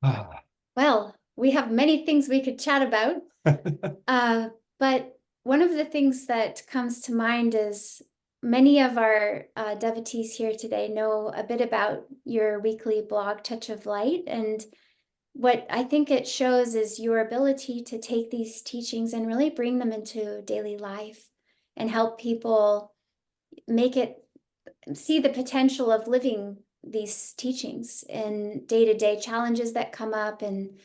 Ah. Well, we have many things we could chat about, but one of the things that comes to mind is many of our devotees here today know a bit about your weekly blog, Touch of Light. And what I think it shows is your ability to take these teachings and really bring them into daily life and help people make it see the potential of living these teachings in day-to-day challenges that come up. And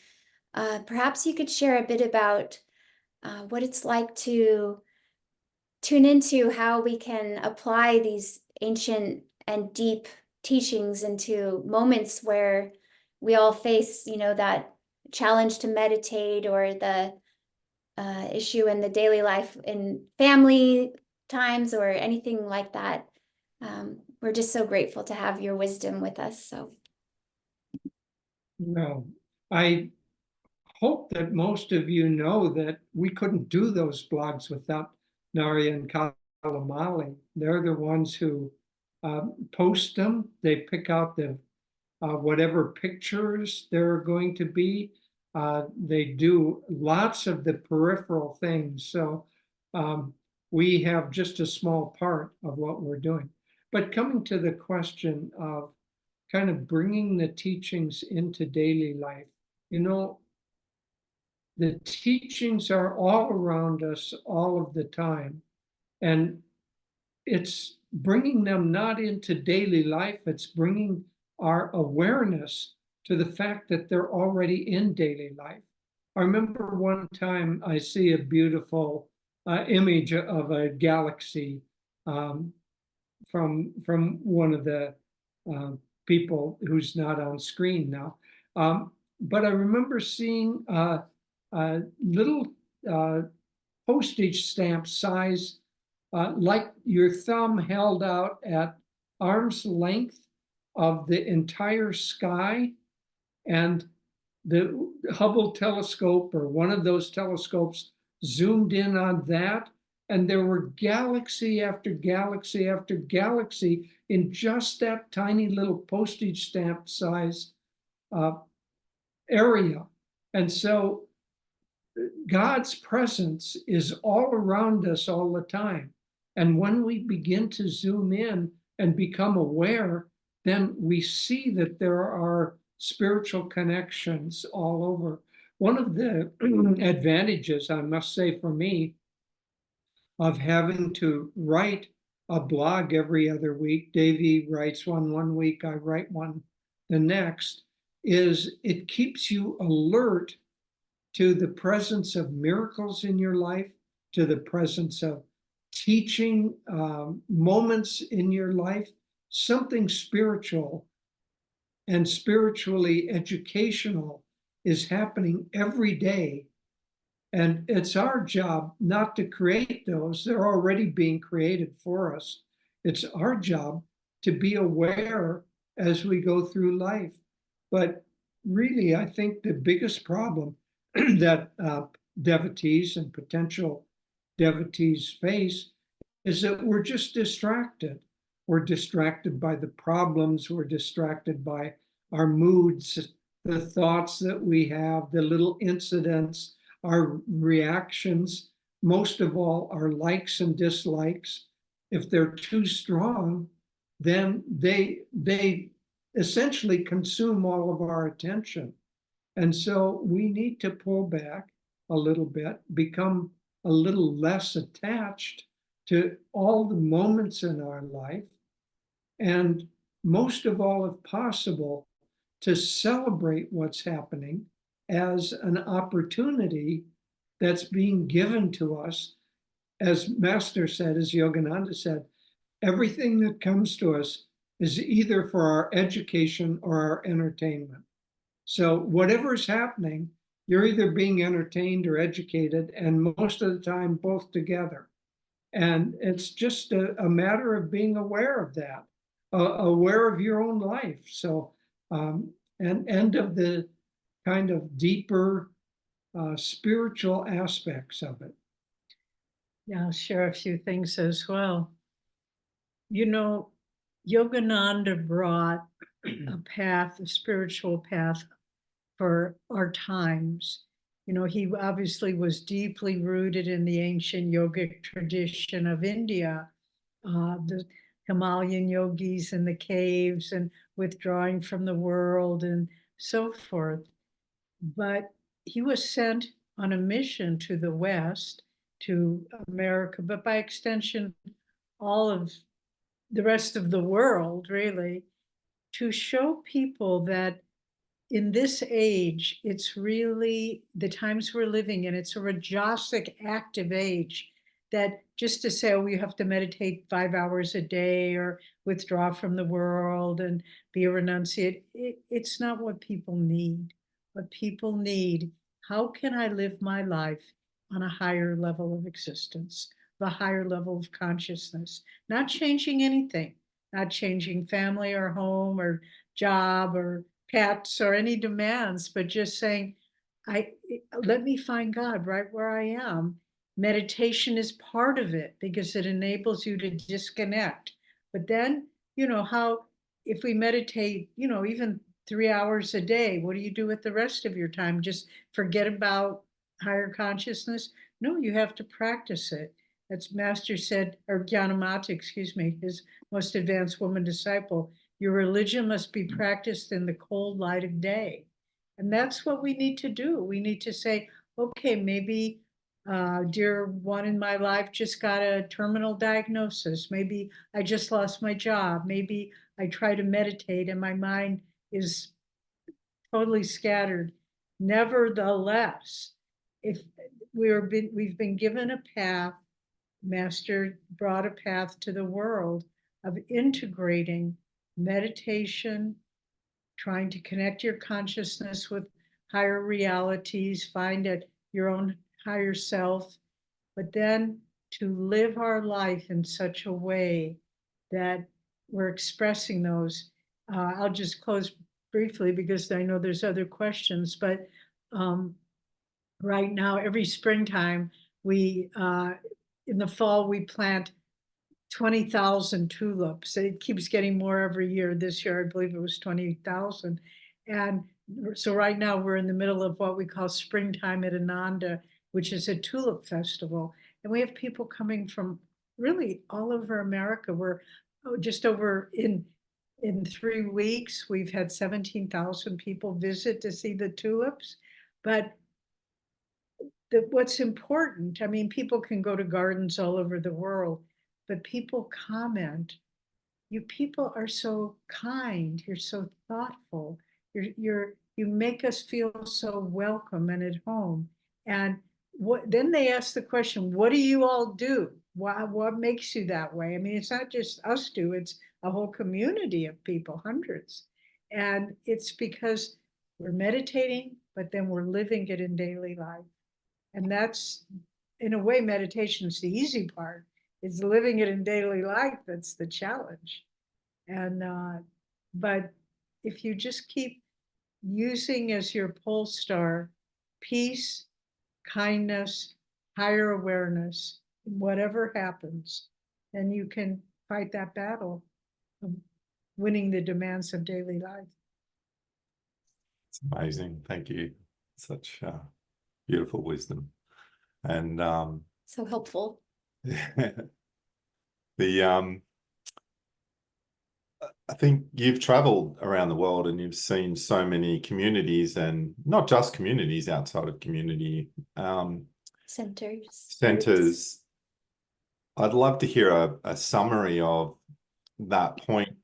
perhaps you could share a bit about what it's like to tune into how we can apply these ancient and deep teachings into moments where we all face, that challenge to meditate, or the issue in the daily life in family times or anything like that. We're just so grateful to have your wisdom with us. So, No, I hope that most of you know that we couldn't do those blogs without Nari and Kalamali. They're the ones who post them. They pick out the whatever pictures there are going to be. They do lots of the peripheral things. So we have just a small part of what we're doing. But coming to the question of kind of bringing the teachings into daily life, the teachings are all around us all of the time. And it's bringing them not into daily life, it's bringing our awareness to the fact that they're already in daily life. I remember one time I see a beautiful image of a galaxy um, from one of the uh, people who's not on screen now. But I remember seeing a little postage stamp size, like your thumb held out at arm's length of the entire sky. And the Hubble telescope, or one of those telescopes, zoomed in on that. And there were galaxy after galaxy after galaxy in just that tiny little postage stamp size uh, area. And so God's presence is all around us all the time. And when we begin to zoom in and become aware, then we see that there are spiritual connections all over. One of the advantages, I must say, for me, of having to write a blog every other week, Devi writes one week, I write one the next, is it keeps you alert to the presence of miracles in your life, to the presence of teaching moments in your life, something spiritual and spiritually educational is happening every day. And it's our job not to create those, they're already being created for us. It's our job to be aware as we go through life. But really, I think the biggest problem that devotees and potential devotees face is that we're just distracted. We're distracted by the problems, we're distracted by our moods, the thoughts that we have, the little incidents, our reactions, most of all, our likes and dislikes. If they're too strong, then they essentially consume all of our attention. And so we need to pull back a little bit, become a little less attached to all the moments in our life, and most of all, if possible, to celebrate what's happening as an opportunity that's being given to us. As Master said, as Yogananda said, everything that comes to us is either for our education or our entertainment. So whatever's happening, you're either being entertained or educated, and most of the time, both together. And it's just a matter of being aware of that, aware of your own life. So, and of the kind of deeper spiritual aspects of it. Yeah, I'll share a few things as well. You know, Yogananda brought a path, a spiritual path for our times. You know, he obviously was deeply rooted in the ancient yogic tradition of India, the Himalayan yogis in the caves and withdrawing from the world and so forth. But he was sent on a mission to the West, to America, but by extension, all of the rest of the world, really, to show people that in this age, it's really the times we're living in, it's a rajasic, active age, that just to say, oh, you have to meditate 5 hours a day or withdraw from the world and be a renunciate, it's not what people need. What people need, how can I live my life on a higher level of existence, a higher level of consciousness, not changing anything, not changing family or home or job or pets or any demands, but just saying, let me find God right where I am. Meditation is part of it because it enables you to disconnect. But then, you know, how, if we meditate, you know, even 3 hours a day, what do you do with the rest of your time? Just forget about higher consciousness? No, you have to practice it. As Master said, or Gyanamata, excuse me, his most advanced woman disciple, your religion must be practiced in the cold light of day. And that's what we need to do. We need to say, okay, maybe dear one in my life just got a terminal diagnosis. Maybe I just lost my job. Maybe I try to meditate and my mind is totally scattered. Nevertheless, if we've been given a path, Master brought a path to the world of integrating meditation, trying to connect your consciousness with higher realities, find it your own higher self, but then to live our life in such a way that we're expressing those. I'll just close briefly because I know there's other questions, but right now, every springtime, we in the fall, we plant 20,000 tulips. It keeps getting more every year. This year, I believe it was 20,000. And so right now we're in the middle of what we call Springtime at Ananda, which is a tulip festival. And we have people coming from really all over America. We're just over in 3 weeks, we've had 17,000 people visit to see the tulips. But what's important, I mean, people can go to gardens all over the world, but people comment. You people are so kind. You're so thoughtful. You make us feel so welcome and at home. And then they ask the question, what do you all do? What makes you that way? I mean, it's not just us two, it's a whole community of people, hundreds. And it's because we're meditating, but then we're living it in daily life. And that's, in a way, meditation's the easy part. It's living it in daily life that's the challenge. And but if you just keep using as your pole star peace, kindness, higher awareness, whatever happens, then you can fight that battle of winning the demands of daily life. It's amazing. Thank you. Such beautiful wisdom. And So helpful. I think you've traveled around the world and you've seen so many communities, and not just communities, outside of community centers. I'd love to hear a summary of that point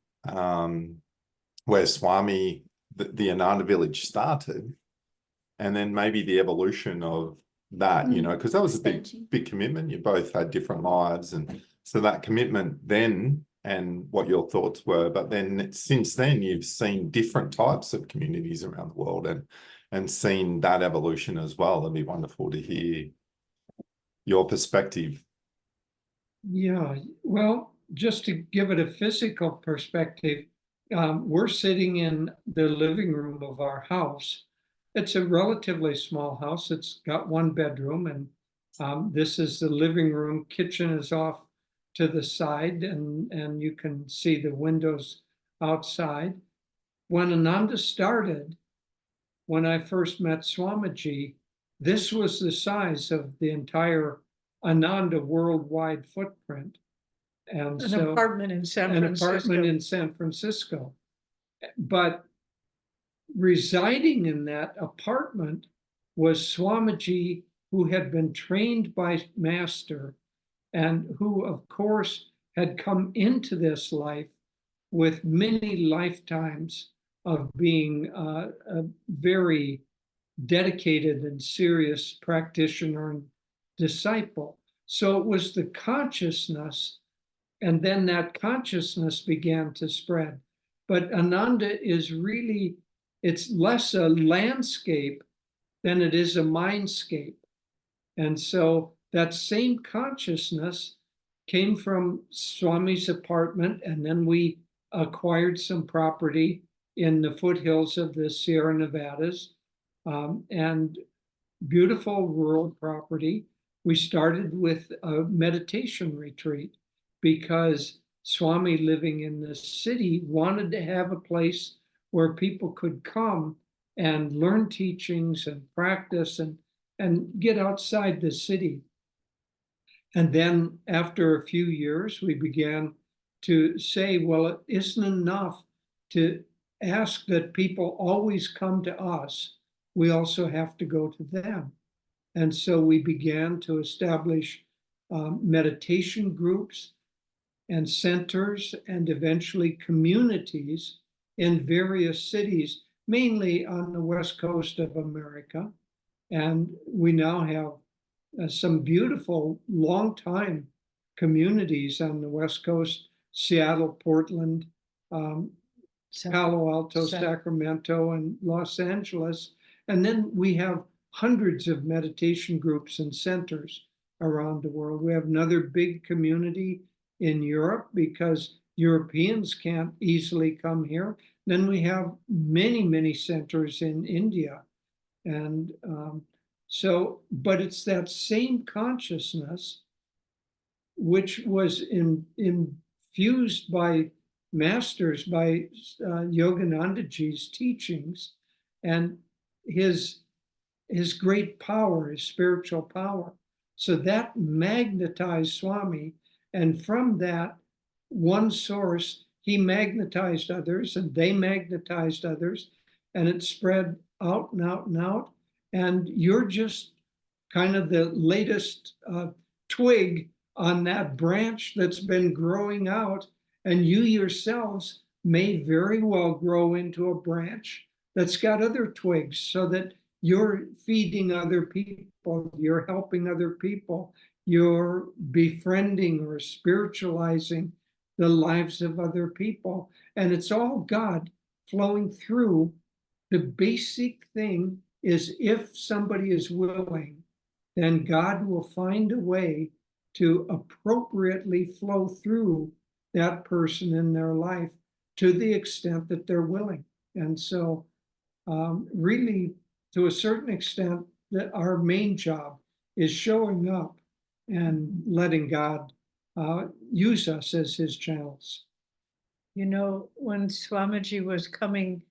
where Swami, the Ananda village started, and then maybe the evolution of that, you know, because that was a big commitment. You both had different lives, and so that commitment then, and what your thoughts were. But then since then, you've seen different types of communities around the world and seen that evolution as well. It'd be wonderful to hear your perspective. Yeah, well, just to give it a physical perspective, we're sitting in the living room of our house. It's a relatively small house. It's got 1 bedroom, and this is the living room. Kitchen is off to the side, and you can see the windows outside. When Ananda started, when I first met Swamiji, this was the size of the entire Ananda Worldwide footprint. And An so, apartment in San an Francisco. apartment in San Francisco. But residing in that apartment was Swamiji, who had been trained by Master and who, of course, had come into this life with many lifetimes of being a very dedicated and serious practitioner and disciple. So it was the consciousness, and then that consciousness began to spread. But Ananda is really, it's less a landscape than it is a mindscape. And so that same consciousness came from Swami's apartment, and then we acquired some property in the foothills of the Sierra Nevadas, and beautiful rural property. We started with a meditation retreat because Swami, living in the city, wanted to have a place where people could come and learn teachings and practice and get outside the city. And then after a few years, we began to say, well, it isn't enough to ask that people always come to us. We also have to go to them. And so we began to establish meditation groups and centers and eventually communities in various cities, mainly on the West Coast of America. And we now have some beautiful long-time communities on the West Coast: Seattle, Portland, Palo Alto, Sacramento, and Los Angeles. And then we have hundreds of meditation groups and centers around the world. We have another big community in Europe because Europeans can't easily come here. Then we have many, many centers in India. And but it's that same consciousness which was infused by masters, by Yoganandaji's teachings and his great power, his spiritual power. So that magnetized Swami, and from that one source, he magnetized others, and they magnetized others, and it spread out and out and out. And you're just kind of the latest twig on that branch that's been growing out, and you yourselves may very well grow into a branch that's got other twigs, so that you're feeding other people, you're helping other people, you're befriending or spiritualizing the lives of other people. And it's all God flowing through. The basic thing is, if somebody is willing, then God will find a way to appropriately flow through that person in their life to the extent that they're willing. And so really, to a certain extent, that our main job is showing up and letting God use us as his channels. You know, when Swamiji was coming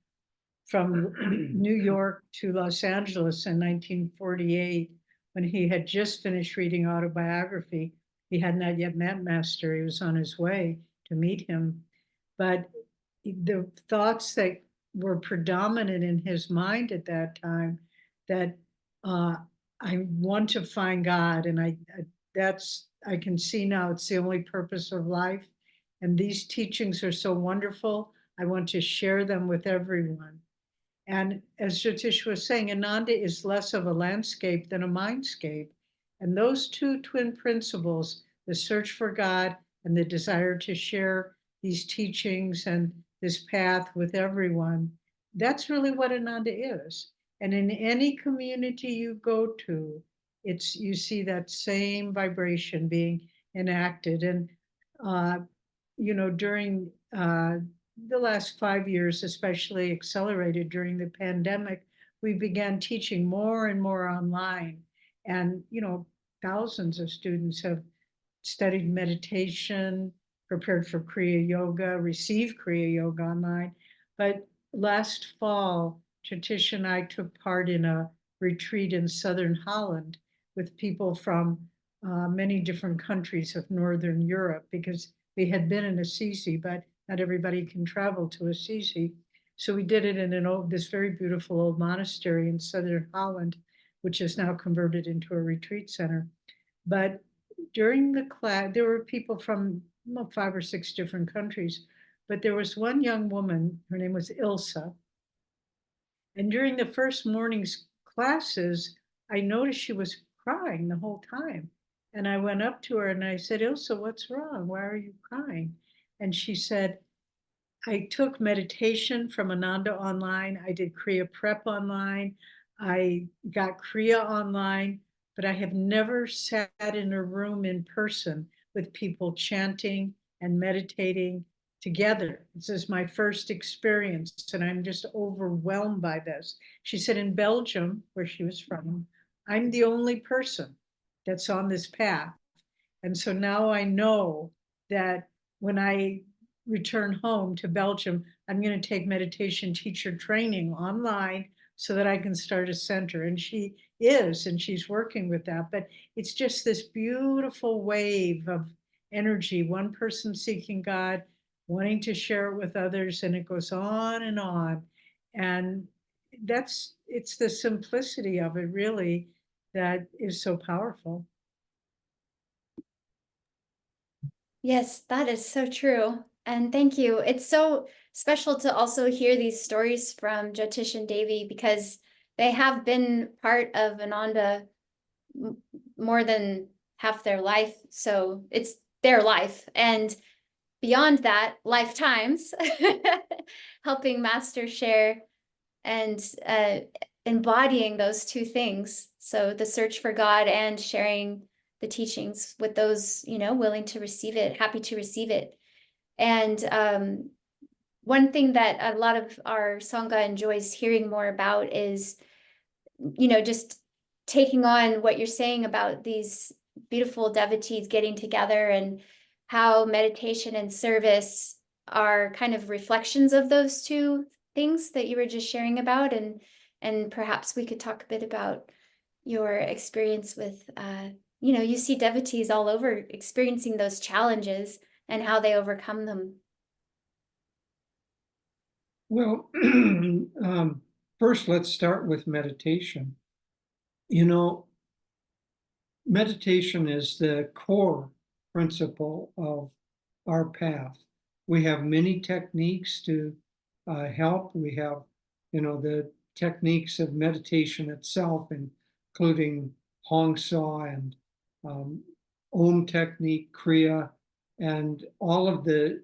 from New York to Los Angeles in 1948, when he had just finished reading autobiography, he had not yet met Master. He was on his way to meet him. But the thoughts that were predominant in his mind at that time, that I want to find God, and I can see now it's the only purpose of life. And these teachings are so wonderful. I want to share them with everyone. And as Jyotish was saying, Ananda is less of a landscape than a mindscape. And those two twin principles, the search for God and the desire to share these teachings and this path with everyone, that's really what Ananda is. And in any community you go to, you see that same vibration being enacted. And during the last 5 years, especially accelerated during the pandemic, we began teaching more and more online. And, thousands of students have studied meditation, prepared for Kriya Yoga, received Kriya Yoga online. But last fall, Jyotish and I took part in a retreat in southern Holland with people from many different countries of Northern Europe, because we had been in Assisi, but not everybody can travel to Assisi. So we did it in this very beautiful old monastery in southern Holland, which is now converted into a retreat center. But during the class, there were people from 5 or 6 different countries, but there was one young woman, her name was Ilsa. And during the first morning's classes, I noticed she was crying the whole time. And I went up to her and I said, Ilsa, what's wrong? Why are you crying? And she said, I took meditation from Ananda online. I did Kriya Prep online. I got Kriya online, but I have never sat in a room in person with people chanting and meditating together. This is my first experience, and I'm just overwhelmed by this. She said in Belgium, where she was from, I'm the only person that's on this path. And so now I know that when I return home to Belgium, I'm going to take meditation teacher training online so that I can start a center. And she is, and she's working with that. But it's just this beautiful wave of energy, one person seeking God, wanting to share it with others, and it goes on and on. And it's the simplicity of it, really, that is so powerful. Yes, that is so true. And thank you. It's so special to also hear these stories from Jyotish and Devi, because they have been part of Ananda more than half their life. So it's their life. And beyond that, lifetimes, helping master share and embodying those two things. So the search for God and sharing the teachings with those, willing to receive it, happy to receive it. And one thing that a lot of our Sangha enjoys hearing more about is, just taking on what you're saying about these beautiful devotees getting together, and how meditation and service are kind of reflections of those two things that you were just sharing about. And perhaps we could talk a bit about your experience with, you see devotees all over experiencing those challenges and how they overcome them. Well, first, let's start with meditation. Meditation is the core principle of our path. We have many techniques to help. We have, the techniques of meditation itself, including Hong Sa and Om technique, Kriya, and all of the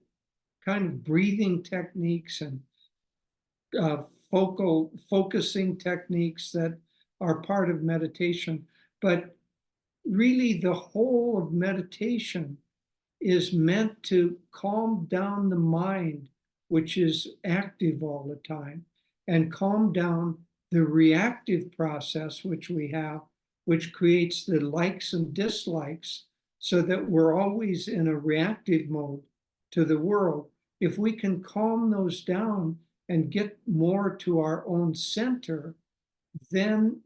kind of breathing techniques and focusing techniques that are part of meditation. But really, the whole of meditation is meant to calm down the mind, which is active all the time, and calm down the reactive process which we have, which creates the likes and dislikes, so that we're always in a reactive mode to the world. If we can calm those down and get more to our own center, then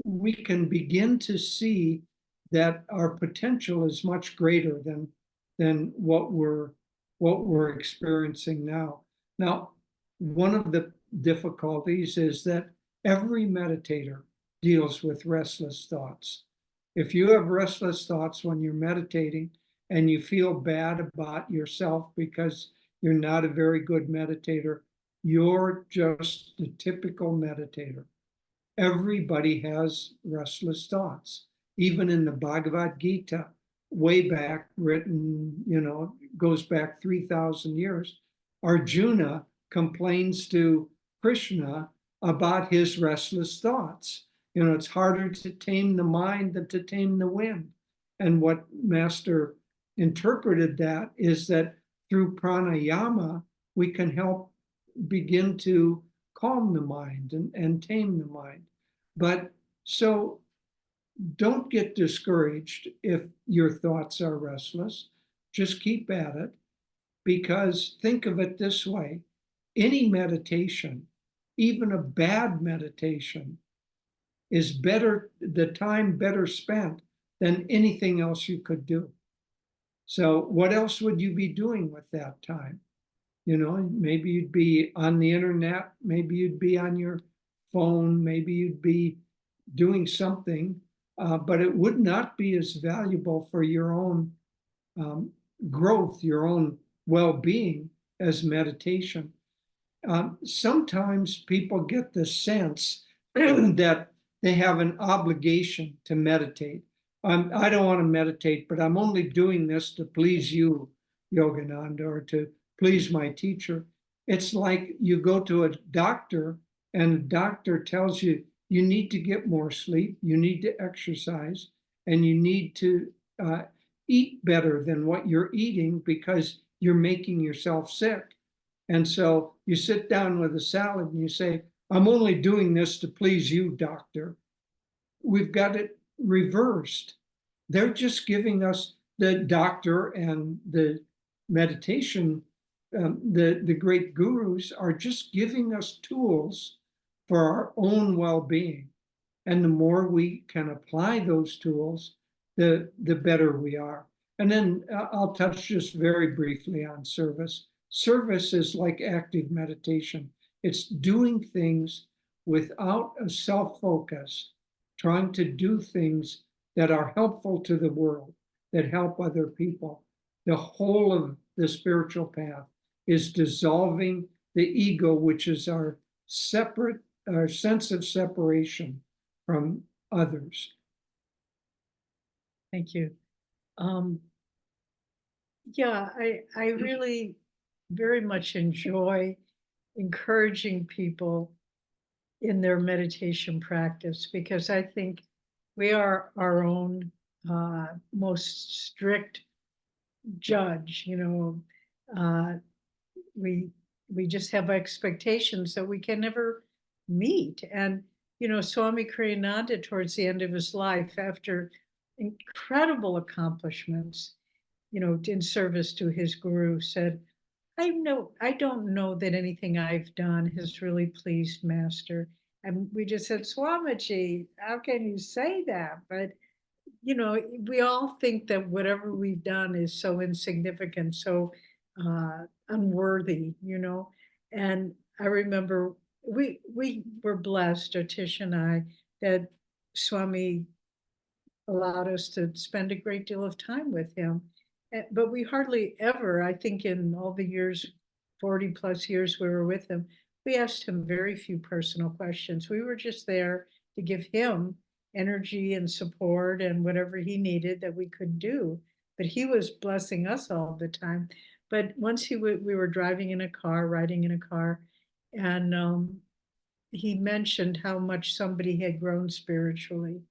we can begin to see that our potential is much greater than what we're experiencing now. Now, one of the difficulties is that every meditator deals with restless thoughts. If you have restless thoughts when you're meditating and you feel bad about yourself because you're not a very good meditator, you're just the typical meditator. Everybody has restless thoughts. Even in the Bhagavad Gita, way back, written, goes back 3,000 years, Arjuna complains to Krishna about his restless thoughts. It's harder to tame the mind than to tame the wind. And what Master interpreted that is that through pranayama, we can help begin to calm the mind and tame the mind. But so don't get discouraged if your thoughts are restless. Just keep at it, because think of it this way. Any meditation even a bad meditation is better, the time better spent than anything else you could do. So what else would you be doing with that time? You know, maybe you'd be on the internet, maybe you'd be on your phone, maybe you'd be doing something, but it would not be as valuable for your own growth, your own well-being as meditation. Sometimes people get the sense that they have an obligation to meditate. I don't want to meditate, but I'm only doing this to please you, Yogananda, or to please my teacher. It's like you go to a doctor and the doctor tells you you need to get more sleep, you need to exercise, and you need to eat better than what you're eating because you're making yourself sick. And so you sit down with a salad and you say, I'm only doing this to please you, doctor. We've got it reversed. They're just giving us, the doctor and the meditation, the great gurus are just giving us tools for our own well-being. And the more we can apply those tools, the better we are. And then I'll touch just very briefly on service. Service is like active meditation. It's doing things without a self-focus, trying to do things that are helpful to the world, that help other people. The whole of the spiritual path is dissolving the ego, which is our sense of separation from others. Thank you. Yeah, I really very much enjoy encouraging people in their meditation practice, because I think we are our own most strict judge. You know, we just have expectations that we can never meet. And you know, Swami Kriyananda, towards the end of his life, after incredible accomplishments, you know, in service to his guru, said, I don't know that anything I've done has really pleased Master. And we just said, Swamiji, how can you say that? But, you know, we all think that whatever we've done is so insignificant, so unworthy, you know. And I remember we were blessed, Jyotish and I, that Swami allowed us to spend a great deal of time with him. But we hardly ever, I think in all the years, 40 plus years we were with him, we asked him very few personal questions. We were just there to give him energy and support and whatever he needed that we could do. But he was blessing us all the time. But once we were driving in a car, riding in a car, and he mentioned how much somebody had grown spiritually.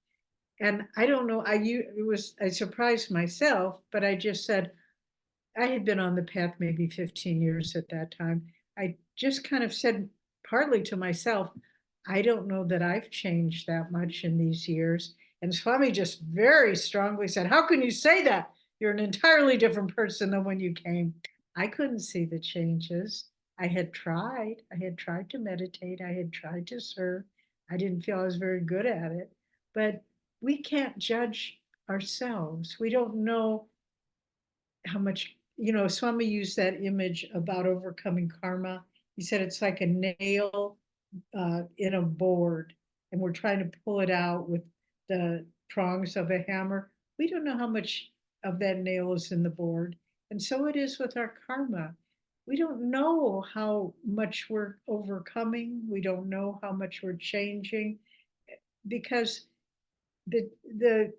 And I don't know, I surprised myself, but I just said, I had been on the path maybe 15 years at that time. I just kind of said, partly to myself, I don't know that I've changed that much in these years. And Swami just very strongly said, how can you say that? You're an entirely different person than when you came. I couldn't see the changes. I had tried to meditate. I had tried to serve. I didn't feel I was very good at it, but we can't judge ourselves. We don't know how much, you know, Swami used that image about overcoming karma. He said it's like a nail in a board, and we're trying to pull it out with the prongs of a hammer. We don't know how much of that nail is in the board. And so it is with our karma. We don't know how much we're overcoming. We don't know how much we're changing, because the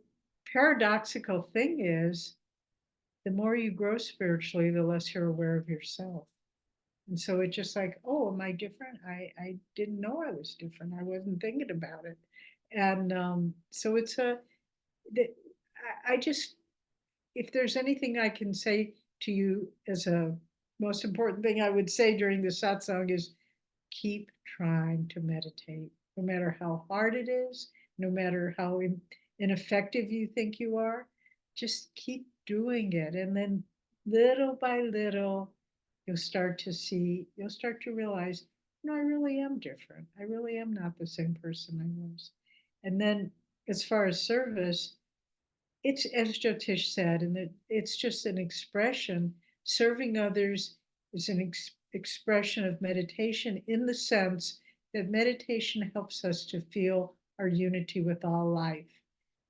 paradoxical thing is, the more you grow spiritually, the less you're aware of yourself. And so it's just like, oh, am I different? I didn't know I was different. I wasn't thinking about it. And so it's I just, if there's anything I can say to you as a most important thing I would say during the satsang is, keep trying to meditate, no matter how hard it is, no matter how ineffective you think you are, just keep doing it. And then little by little, you'll start to realize, no, I really am different. I really am not the same person I was. And then as far as service, it's as Jyotish said, and it's just an expression. Serving others is an expression of meditation in the sense that meditation helps us to feel our unity with all life.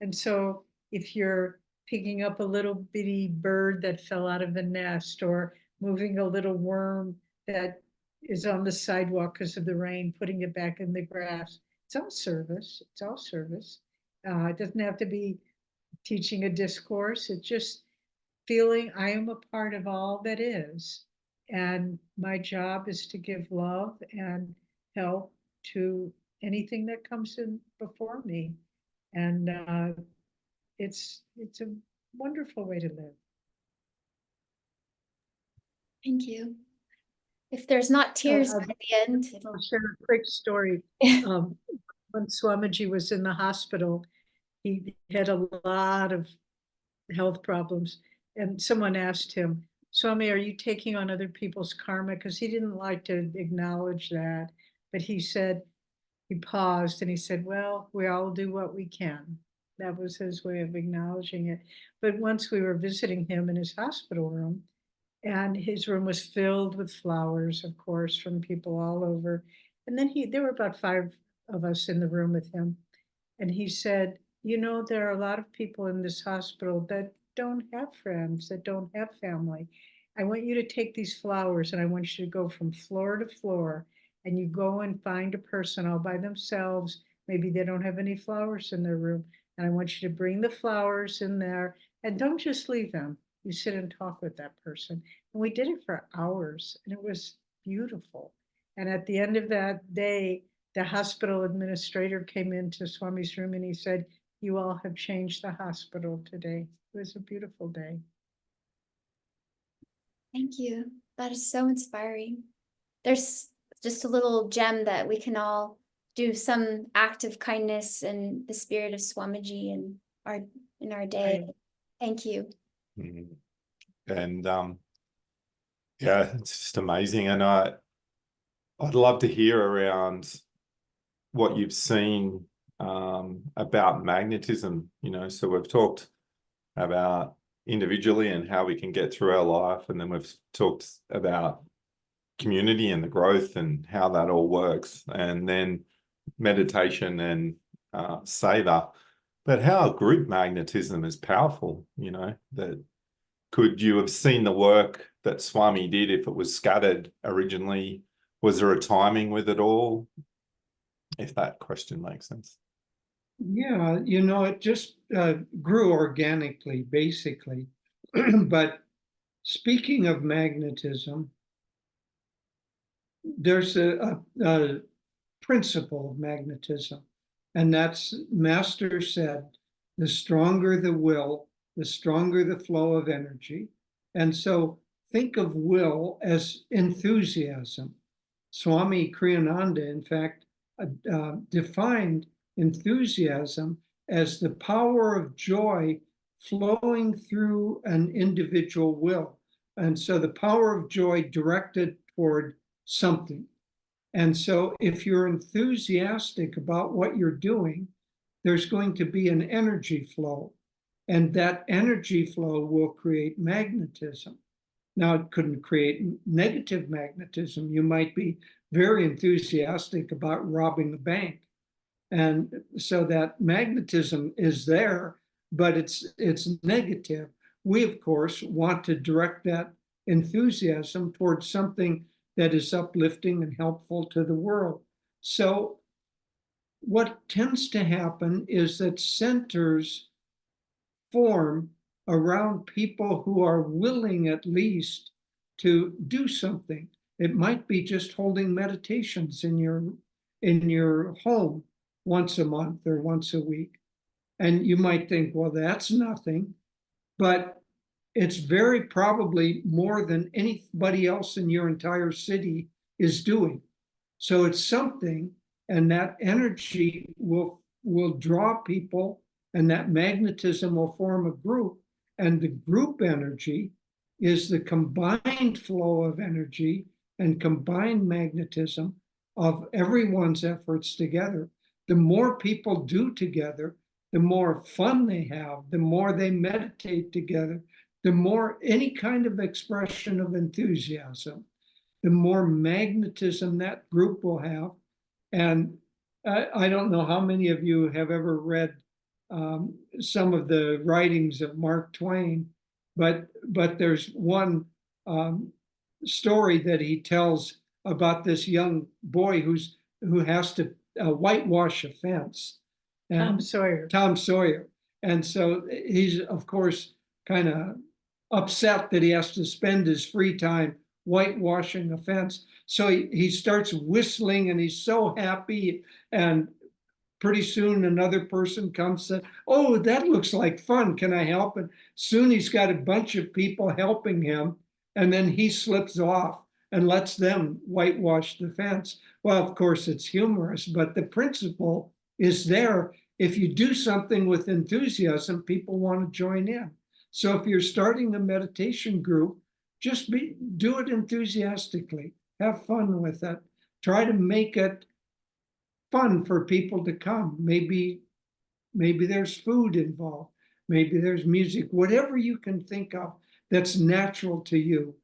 And so if you're picking up a little bitty bird that fell out of a nest, or moving a little worm that is on the sidewalk because of the rain, putting it back in the grass, it's all service. It's all service. It doesn't have to be teaching a discourse. It's just feeling I am a part of all that is. And my job is to give love and help to anything that comes in before me. And it's a wonderful way to live. Thank you. If there's not tears by the end. I'll share a quick story. When Swamiji was in the hospital, he had a lot of health problems. And someone asked him, Swami, are you taking on other people's karma? Because he didn't like to acknowledge that. But he said, he paused and he said, well, we all do what we can. That was his way of acknowledging it. But once we were visiting him in his hospital room, and his room was filled with flowers, of course, from people all over. And then there were about 5 of us in the room with him. And he said, you know, there are a lot of people in this hospital that don't have friends, that don't have family. I want you to take these flowers and I want you to go from floor to floor, and you go and find a person all by themselves. Maybe they don't have any flowers in their room. And I want you to bring the flowers in there, and don't just leave them. You sit and talk with that person. And we did it for hours, and it was beautiful. And at the end of that day, the hospital administrator came into Swami's room and he said, you all have changed the hospital today. It was a beautiful day. Thank you. That is so inspiring. There's just a little gem that we can all do some act of kindness in the spirit of Swamiji in our day. Right. Thank you. And yeah, it's just amazing. And I'd love to hear around what you've seen about magnetism, you know. So we've talked about individually and how we can get through our life, and then we've talked about community and the growth and how that all works, and then meditation and savor. But how group magnetism is powerful, you know, that could you have seen the work that Swami did if it was scattered originally? Was there a timing with it all? If that question makes sense. Yeah, you know, it just grew organically, basically. But speaking of magnetism, there's a principle of magnetism, and that's Master said, the stronger the will, the stronger the flow of energy. And so think of will as enthusiasm. Swami Kriyananda, in fact, defined enthusiasm as the power of joy flowing through an individual will. And so the power of joy directed toward something. And so if you're enthusiastic about what you're doing, there's going to be an energy flow. And that energy flow will create magnetism. Now, it couldn't create negative magnetism. You might be very enthusiastic about robbing a bank. And so that magnetism is there, but it's negative. We, of course, want to direct that enthusiasm towards something that is uplifting and helpful to the world. So what tends to happen is that centers form around people who are willing at least to do something. It might be just holding meditations in your home once a month or once a week. And you might think, well, that's nothing, but it's very probably more than anybody else in your entire city is doing. So it's something, and that energy will draw people, and that magnetism will form a group. And the group energy is the combined flow of energy and combined magnetism of everyone's efforts together. The more people do together, the more fun they have, the more they meditate together, the more any kind of expression of enthusiasm, the more magnetism that group will have. And I don't know how many of you have ever read some of the writings of Mark Twain, but there's one story that he tells about this young boy who has to whitewash a fence. Tom Sawyer. Tom Sawyer. And so he's, of course, kind of upset that he has to spend his free time whitewashing a fence. So he starts whistling and he's so happy. And pretty soon another person comes and says, oh, that looks like fun. Can I help? And soon he's got a bunch of people helping him. And then he slips off and lets them whitewash the fence. Well, of course, it's humorous, but the principle is there. If you do something with enthusiasm, people want to join in. So if you're starting a meditation group, just do it enthusiastically. Have fun with it. Try to make it fun for people to come. Maybe there's food involved. Maybe there's music. Whatever you can think of that's natural to you.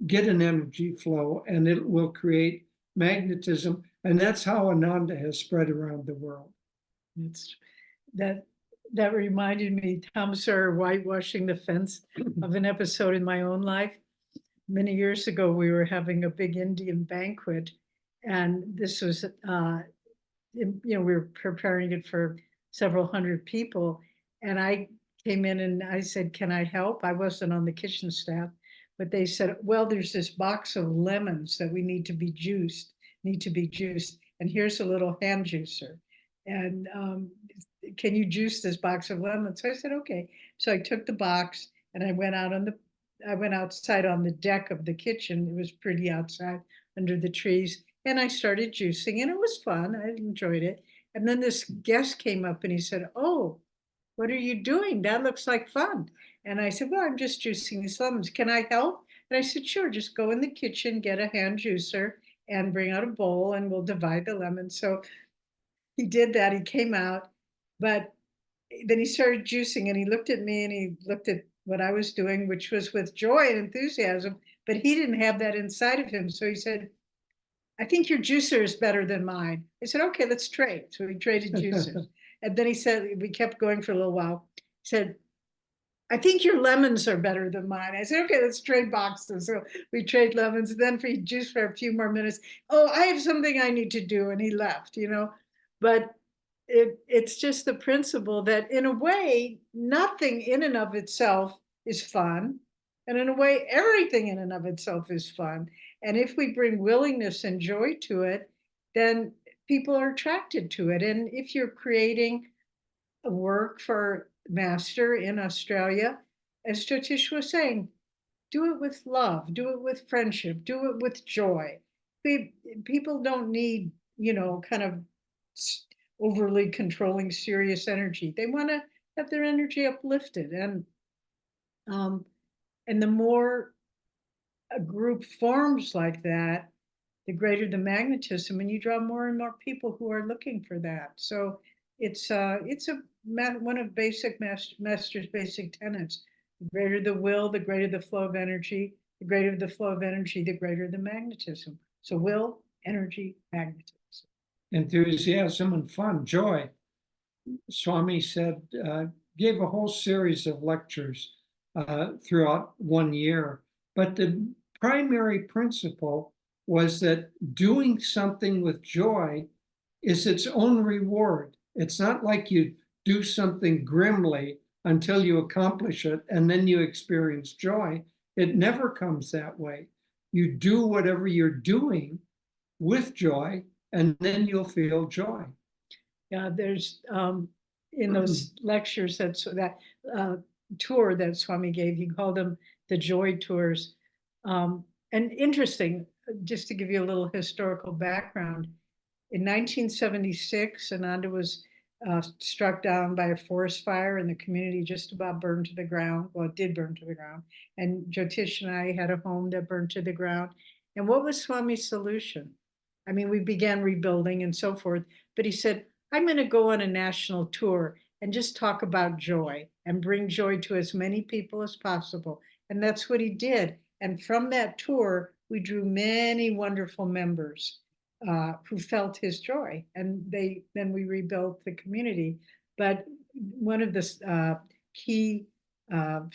Get an energy flow, and it will create magnetism. And that's how Ananda has spread around the world. That reminded me, Tom Sawyer whitewashing the fence, of an episode in my own life. Many years ago, we were having a big Indian banquet, and this was, we were preparing it for several hundred people. And I came in and I said, can I help? I wasn't on the kitchen staff, but they said, well, there's this box of lemons that we need to be juiced, and here's a little hand juicer. And can you juice this box of lemons? So I said, okay. So I took the box and I went outside on the deck of the kitchen. It was pretty outside under the trees. And I started juicing, and it was fun. I enjoyed it. And then this guest came up and he said, oh, what are you doing? That looks like fun. And I said, well, I'm just juicing these lemons. Can I help? And I said, sure, just go in the kitchen, get a hand juicer and bring out a bowl and we'll divide the lemons. So he did that. He came out, but then he started juicing and he looked at me and he looked at what I was doing, which was with joy and enthusiasm, but he didn't have that inside of him. So he said, I think your juicer is better than mine. I said, okay, let's trade. So we traded juicers. And then he said, we kept going for a little while. He said, I think your lemons are better than mine. I said, okay, let's trade boxes. So we trade lemons. And then we juiced for a few more minutes. Oh, I have something I need to do. And he left, But it's just the principle that in a way, nothing in and of itself is fun. And in a way, everything in and of itself is fun. And if we bring willingness and joy to it, then people are attracted to it. And if you're creating a work for Master in Australia, as Jyotish was saying, do it with love, do it with friendship, do it with joy. People don't need, kind of overly controlling serious energy. They want to have their energy uplifted. And the more a group forms like that, the greater the magnetism, and you draw more and more people who are looking for that. So it's one of Master's basic tenets. The greater the will, the greater the flow of energy. The greater the flow of energy, the greater the magnetism. So will, energy, magnetism. Enthusiasm and fun, joy. Swami said, gave a whole series of lectures throughout 1 year. But the primary principle was that doing something with joy is its own reward. It's not like you do something grimly until you accomplish it and then you experience joy. It never comes that way. You do whatever you're doing with joy, and then you'll feel joy. Yeah, there's in those lectures that tour that Swami gave, he called them the joy tours. And interesting, just to give you a little historical background, in 1976, Ananda was struck down by a forest fire, and the community just about burned to the ground. Well, it did burn to the ground. And Jyotish and I had a home that burned to the ground. And what was Swami's solution? I mean, we began rebuilding and so forth, but he said, I'm going to go on a national tour and just talk about joy and bring joy to as many people as possible. And that's what he did. And from that tour, we drew many wonderful members who felt his joy. And then we rebuilt the community. But one of the key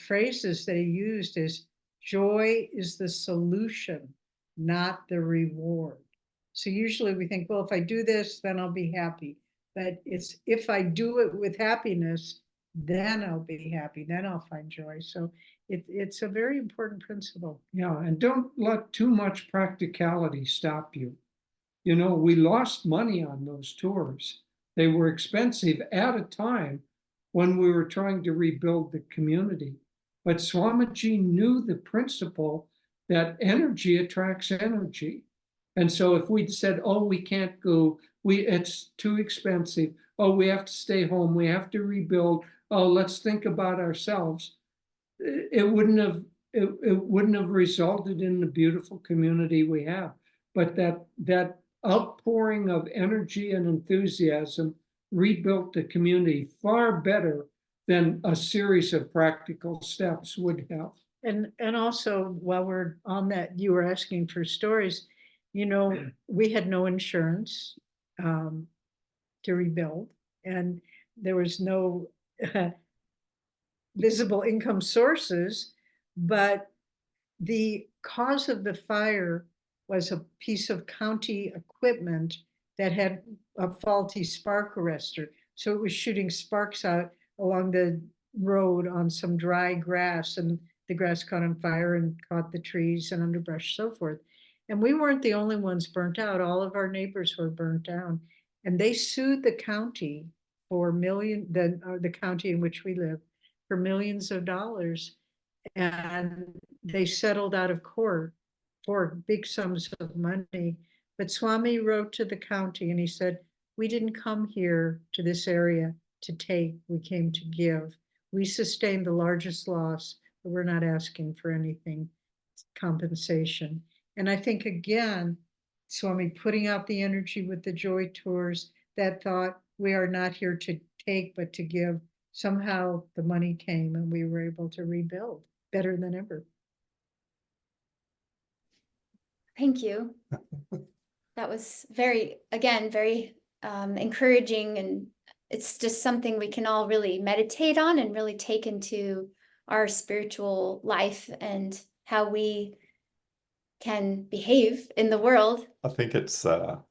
phrases that he used is, joy is the solution, not the reward. So usually we think, well, if I do this, then I'll be happy. But it's, if I do it with happiness, then I'll be happy, then I'll find joy. So it's a very important principle. Yeah, and don't let too much practicality stop you. You know, we lost money on those tours. They were expensive at a time when we were trying to rebuild the community. But Swamiji knew the principle that energy attracts energy. And so if we'd said, oh, we can't go, it's too expensive, oh, we have to stay home, we have to rebuild, oh, let's think about ourselves, it wouldn't have resulted in the beautiful community we have. But that outpouring of energy and enthusiasm rebuilt the community far better than a series of practical steps would have. And also, while we're on that, you were asking for stories. You know, we had no insurance to rebuild, and there was no visible income sources, but the cause of the fire was a piece of county equipment that had a faulty spark arrestor. So it was shooting sparks out along the road on some dry grass, and the grass caught on fire and caught the trees and underbrush, so forth. And we weren't the only ones burnt out. All of our neighbors were burnt down. And they sued the county for the county in which we live, for millions of dollars. And they settled out of court for big sums of money. But Swami wrote to the county and he said, we didn't come here to this area to take, we came to give. We sustained the largest loss, but we're not asking for anything, compensation. And I think, again, Swami putting out the energy with the joy tours, that thought, we are not here to take, but to give. Somehow the money came and we were able to rebuild better than ever. Thank you. That was very encouraging, and it's just something we can all really meditate on and really take into our spiritual life and how we can behave in the world. I think it's an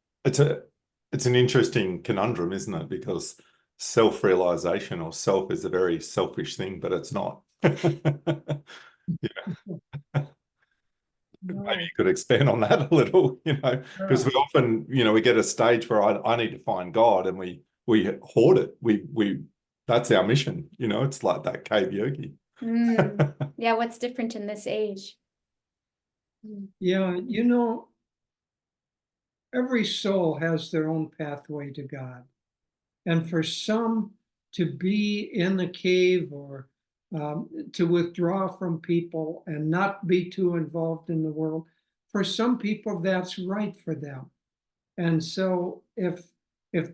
interesting conundrum, isn't it? Because self-realization or self is a very selfish thing, but it's not. Maybe you could expand on that a little, because we often, we get a stage where I need to find God, and we hoard it. We that's our mission, it's like that cave yogi. Yeah, what's different in this age? Yeah, every soul has their own pathway to God. And for some to be in the cave or to withdraw from people and not be too involved in the world, for some people that's right for them. And so if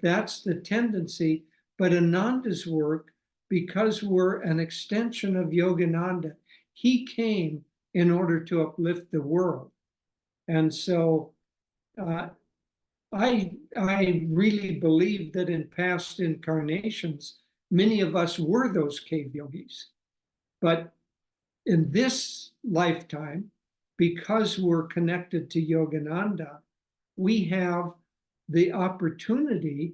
that's the tendency, but Ananda's work, because we're an extension of Yogananda, he came in order to uplift the world. And so I really believe that in past incarnations, many of us were those cave yogis. But in this lifetime, because we're connected to Yogananda, we have the opportunity,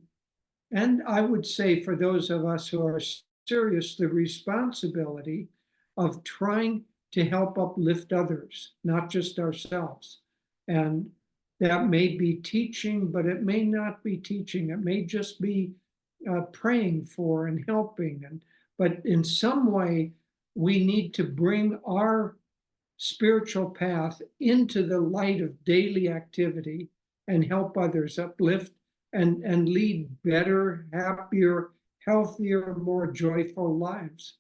and I would say for those of us who are serious, the responsibility of trying to help uplift others, not just ourselves. And that may be teaching, but it may not be teaching. It may just be praying for and helping. But in some way, we need to bring our spiritual path into the light of daily activity and help others uplift and lead better, happier, healthier, more joyful lives.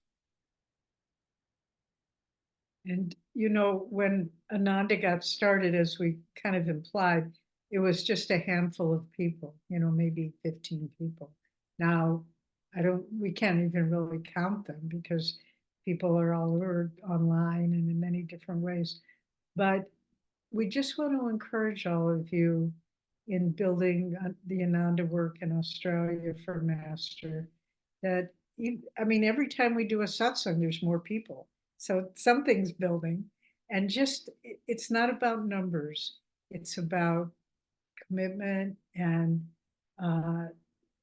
And, when Ananda got started, as we kind of implied, it was just a handful of people, maybe 15 people. Now, we can't even really count them because people are all over online and in many different ways. But we just want to encourage all of you in building the Ananda work in Australia for Master, that, every time we do a satsang, there's more people. So something's building. And it's not about numbers. It's about commitment and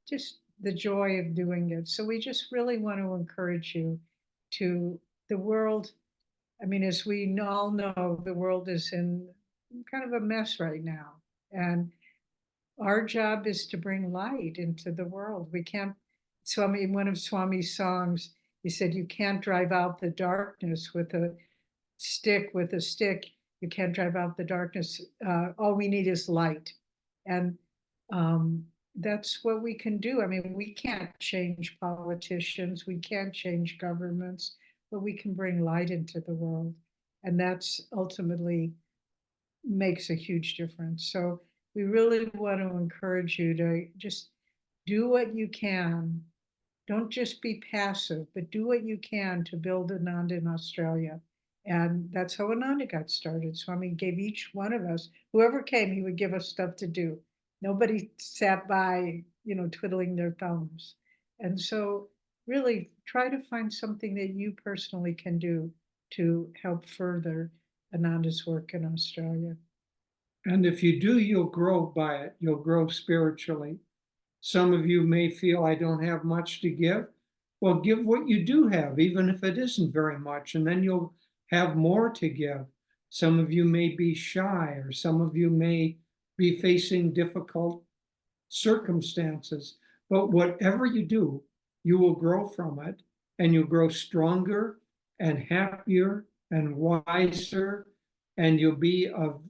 just the joy of doing it. So we just really want to encourage you to the world. As we all know, the world is in kind of a mess right now. And our job is to bring light into the world. We can't, one of Swami's songs, he said, you can't drive out the darkness with a stick. You can't drive out the darkness. All we need is light. And that's what we can do. We can't change politicians. We can't change governments, but we can bring light into the world. And that's ultimately makes a huge difference. So we really want to encourage you to just do what you can. Don't just be passive, but do what you can to build Ananda in Australia. And that's how Ananda got started. Swami gave each one of us, whoever came, he would give us stuff to do. Nobody sat by, twiddling their thumbs. And so really try to find something that you personally can do to help further Ananda's work in Australia. And if you do, you'll grow by it. You'll grow spiritually. Some of you may feel I don't have much to give. Well, give what you do have, even if it isn't very much, and then you'll have more to give. Some of you may be shy, or some of you may be facing difficult circumstances. But whatever you do, you will grow from it, and you'll grow stronger and happier and wiser, and you'll be of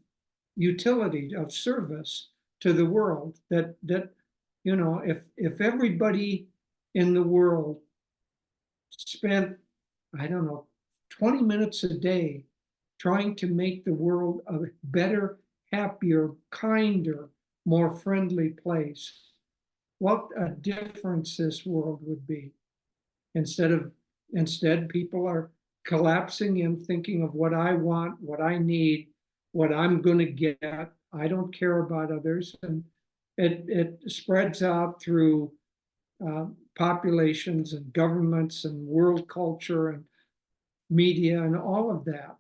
utility, of service to the world. That if everybody in the world spent, 20 minutes a day trying to make the world a better, happier, kinder, more friendly place, what a difference this world would be. Instead, people are collapsing in, thinking of what I want, what I need, what I'm going to get. I don't care about others. And it spreads out through populations and governments and world culture and media and all of that.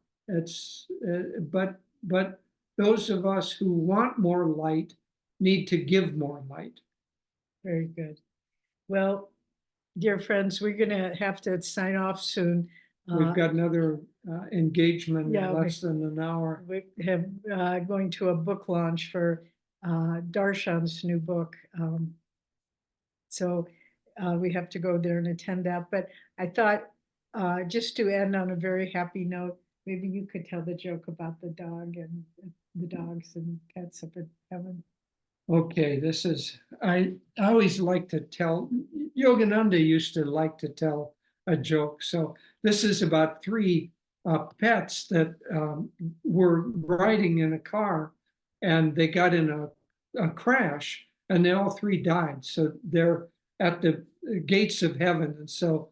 But those of us who want more light need to give more light. Very good. Well, dear friends, we're going to have to sign off soon. We've got another engagement in less than an hour. We have going to a book launch for Darshan's new book. So we have to go there and attend that. But I thought just to end on a very happy note, maybe you could tell the joke about the dog and the dogs and pets up in heaven. Okay, I always like to tell, Yogananda used to like to tell a joke. So this is about three pets that were riding in a car, and they got in a crash, and they all three died. So they're at the gates of heaven. And so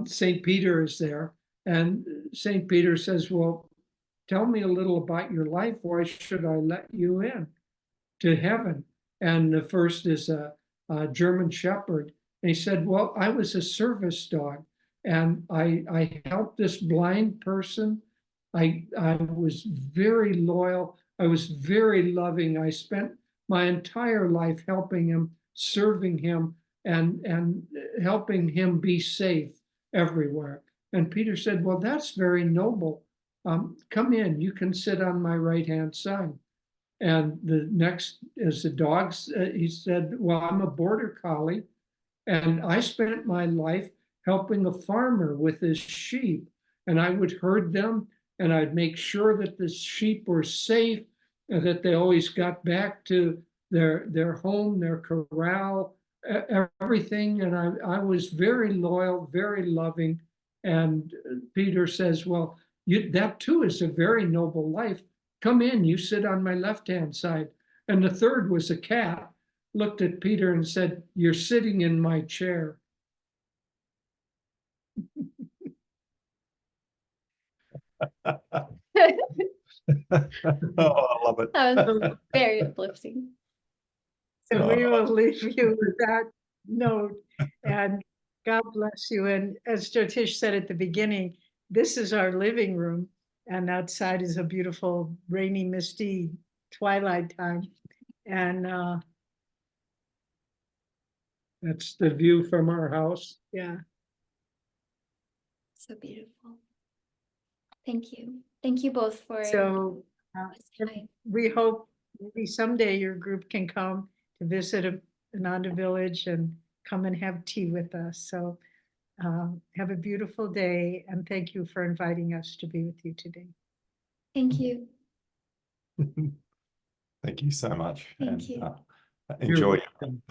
St. Peter is there, and St. Peter says, well, tell me a little about your life. Why should I let you in to heaven? And the first is a German Shepherd. And he said, well, I was a service dog, and I helped this blind person. I was very loyal. I was very loving. I spent my entire life helping him, serving him, and helping him be safe everywhere. And Peter said, well, that's very noble. Come in, you can sit on my right-hand side. And the next is the dogs. He said, well, I'm a border collie, and I spent my life helping a farmer with his sheep. And I would herd them, and I'd make sure that the sheep were safe and that they always got back to their home, their corral, everything. And I was very loyal, very loving. And Peter says, well, that too is a very noble life. Come in, you sit on my left-hand side. And the third was a cat, looked at Peter and said, "You're sitting in my chair." Oh, I love it. That was very uplifting. So we Oh. will leave you with that note, and God bless you. And as Jyotish said at the beginning, this is our living room, and outside is a beautiful rainy, misty twilight time. And That's the view from our house. yeah, So beautiful. Thank you. Thank you both for so this time. we hope maybe someday your group can come to visit Ananda Village and come and have tea with us. So have a beautiful day, and thank you for inviting us to be with you today. Thank you. Thank you so much. Thank and you. enjoy welcome.